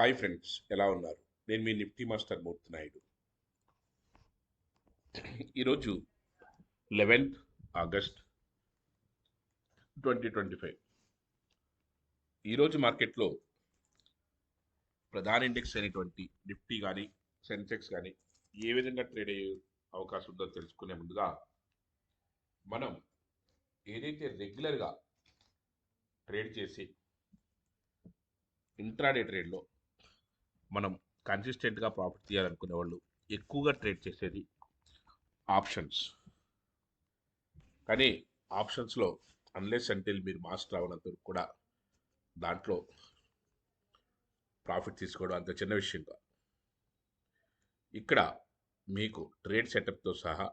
Hi friends, ఎలా ఉన్నారు? నేను మీ నిఫ్టీ మాస్టర్ మూర్తి నాయుడు. ఈరోజు 11th ఆగస్ట్ 2025. ఈరోజు మార్కెట్లో ప్రధాన ఇండెక్స్ అయినటువంటి నిఫ్టీ కానీ సెన్సెక్స్ కానీ ఏ విధంగా ట్రేడ్ అయ్యే అవకాశం ఉందో తెలుసుకునే ముందుగా మనం ఏదైతే రెగ్యులర్గా ట్రేడ్ చేసి ఇంట్రాడే ట్రేడ్లో మనం కన్సిస్టెంట్గా ప్రాఫిట్ తీయాలనుకునే వాళ్ళు ఎక్కువగా ట్రేడ్ చేసేది ఆప్షన్స్. కానీ ఆప్షన్స్లో అన్లెస్ అంటిల్ మీరు మాస్టర్ అవనంత వరకు కూడా దాంట్లో ప్రాఫిట్ తీసుకోవడం అంత చిన్న విషయం కాదు. ఇక్కడ మీకు ట్రేడ్ సెటప్తో సహా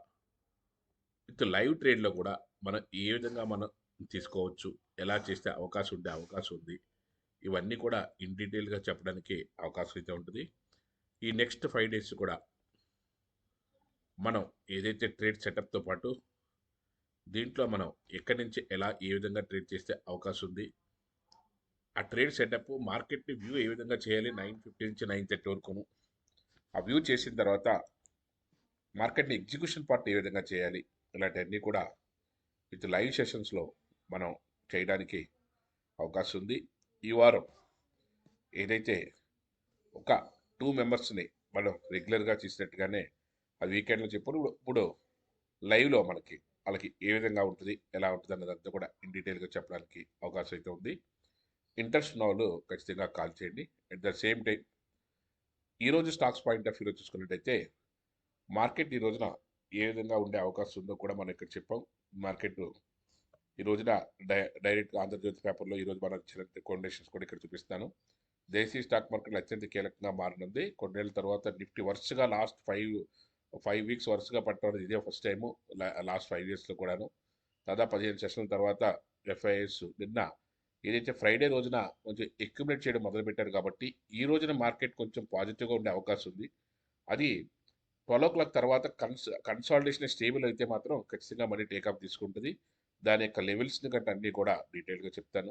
విత్ లైవ్ ట్రేడ్లో కూడా మనం ఏ విధంగా మనం తీసుకోవచ్చు, ఎలా చేస్తే అవకాశం ఉంది, ఇవన్నీ కూడా ఇన్ డీటెయిల్గా చెప్పడానికి అవకాశం అయితే ఉంటుంది. ఈ నెక్స్ట్ 5 days కూడా మనం ఏదైతే ట్రేడ్ సెటప్తో పాటు దీంట్లో మనం ఎక్కడి నుంచి ఎలా ఏ విధంగా ట్రేడ్ చేస్తే అవకాశం ఉంది, ఆ ట్రేడ్ సెటప్ మార్కెట్ని వ్యూ ఏ విధంగా చేయాలి 9:50 నుంచి 9:30 వరకును, ఆ వ్యూ చేసిన తర్వాత మార్కెట్ని ఎగ్జిక్యూషన్ పార్ట్ ఏ విధంగా చేయాలి, ఇలాంటివన్నీ కూడా విత్ లైవ్ సెషన్స్లో మనం చేయడానికి అవకాశం ఉంది. ఈ వారం ఏదైతే ఒక 2 మెంబర్స్ని మనం రెగ్యులర్గా చేసినట్టుగానే అది వీకెండ్లో చెప్పారు. ఇప్పుడు లైవ్లో వాళ్ళకి ఏ విధంగా ఉంటుంది, ఎలా ఉంటుంది అన్నదంతా కూడా ఇన్ డీటెయిల్గా చెప్పడానికి అవకాశం అయితే ఉంది. ఇంట్రెస్ట్ ఉన్న వాళ్ళు ఖచ్చితంగా కాల్ చేయండి. అట్ ద సేమ్ టైం ఈరోజు స్టాక్స్ పాయింట్ ఆఫ్ వ్యూలో చూసుకున్నట్టయితే మార్కెట్ ఈ రోజున ఏ విధంగా ఉండే అవకాశం ఉందో కూడా మనం ఇక్కడ చెప్పాం. మార్కెట్ ఈ రోజున డైరెక్ట్గా ఆంధ్రజ్యోతి పేపర్లో ఈరోజు మనం ఇచ్చిన రికమెండేషన్స్ కూడా ఇక్కడ చూపిస్తాను. దేశీయ స్టాక్ మార్కెట్ అత్యంత కీలకంగా మారనుంది. కొన్నేళ్ళ తర్వాత నిఫ్టీ వరుసగా లాస్ట్ 5 వీక్స్ వరుసగా పట్టడం ఇదే ఫస్ట్ టైము. లాస్ట్ 5 yearsలో కూడాను దాదాపు 15 సెషన్ల తర్వాత ఎఫ్ఐఎస్ నిన్న ఏదైతే ఫ్రైడే రోజున కొంచెం అక్యుములేట్ చేయడం మొదలుపెట్టారు కాబట్టి ఈ రోజున మార్కెట్ కొంచెం పాజిటివ్గా ఉండే అవకాశం ఉంది. అది 12 o'clock తర్వాత కన్సాలిడేషన్ స్టేబుల్ అయితే మాత్రం ఖచ్చితంగా మనీ టేకప్ తీసుకుంటుంది. దాని యొక్క లెవెల్స్ని గట్రా అన్నీ కూడా డీటెయిల్గా చెప్తాను.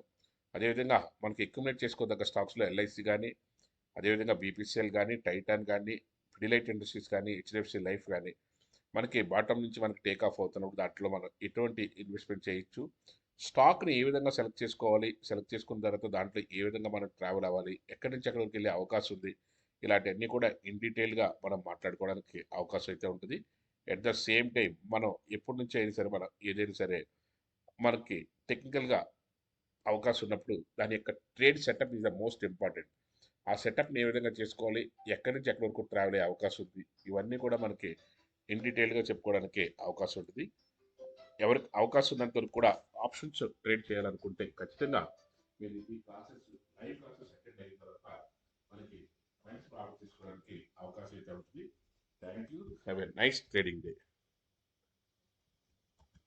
అదేవిధంగా మనకి అక్యుములేట్ చేసుకోదగ్గ స్టాక్స్లో ఎల్ఐసి కానీ, అదేవిధంగా బీపీసీఎల్ కానీ, టైటాన్ కానీ, ఫిడిలైట్ ఇండస్ట్రీస్ కానీ, హెచ్డిఎఫ్సి లైఫ్ కానీ మనకి బాటమ్ నుంచి మనకి టేక్ ఆఫ్ అవుతున్నప్పుడు దాంట్లో మనం ఎటువంటి ఇన్వెస్ట్మెంట్ చేయొచ్చు, స్టాక్ని ఏ విధంగా సెలెక్ట్ చేసుకోవాలి, సెలెక్ట్ చేసుకున్న తర్వాత దాంట్లో ఏ విధంగా మనం ట్రావెల్ అవ్వాలి, ఎక్కడి నుంచి ఎక్కడికి వెళ్ళే అవకాశం ఉంది, ఇలాంటివన్నీ కూడా ఇన్ డీటెయిల్గా మనం మాట్లాడుకోవడానికి అవకాశం అయితే ఉంటుంది. ఎట్ ద సేమ్ టైం మనం ఎప్పటి నుంచి అయినా సరే మనం ఏదైనా సరే మనకి టెక్నికల్గా అవకాశం ఉన్నప్పుడు దాని యొక్క trade setup is the most important. ఆ సెటప్ని ఏ విధంగా చేసుకోవాలి, ఎక్కడి నుంచి ఎక్కడి వరకు ట్రావెల్ అయ్యే అవకాశం ఉంది, ఇవన్నీ కూడా మనకి ఇన్ డీటెయిల్గా చెప్పుకోవడానికి అవకాశం ఉంటుంది. ఎవరికి అవకాశం ఉన్నంత వరకు కూడా ఆప్షన్స్ ట్రేడ్ చేయాలనుకుంటే ఖచ్చితంగా మీరు ఈ క్లాసెస్ లైవ్ క్లాసెస్ అటెండ్ అయిన తర్వాత మనకి మంచి ప్రాఫిట్ తీసుకోవడానికి అవకాశం అయితే ఉంటుంది. Thank you. Have a nice trading day.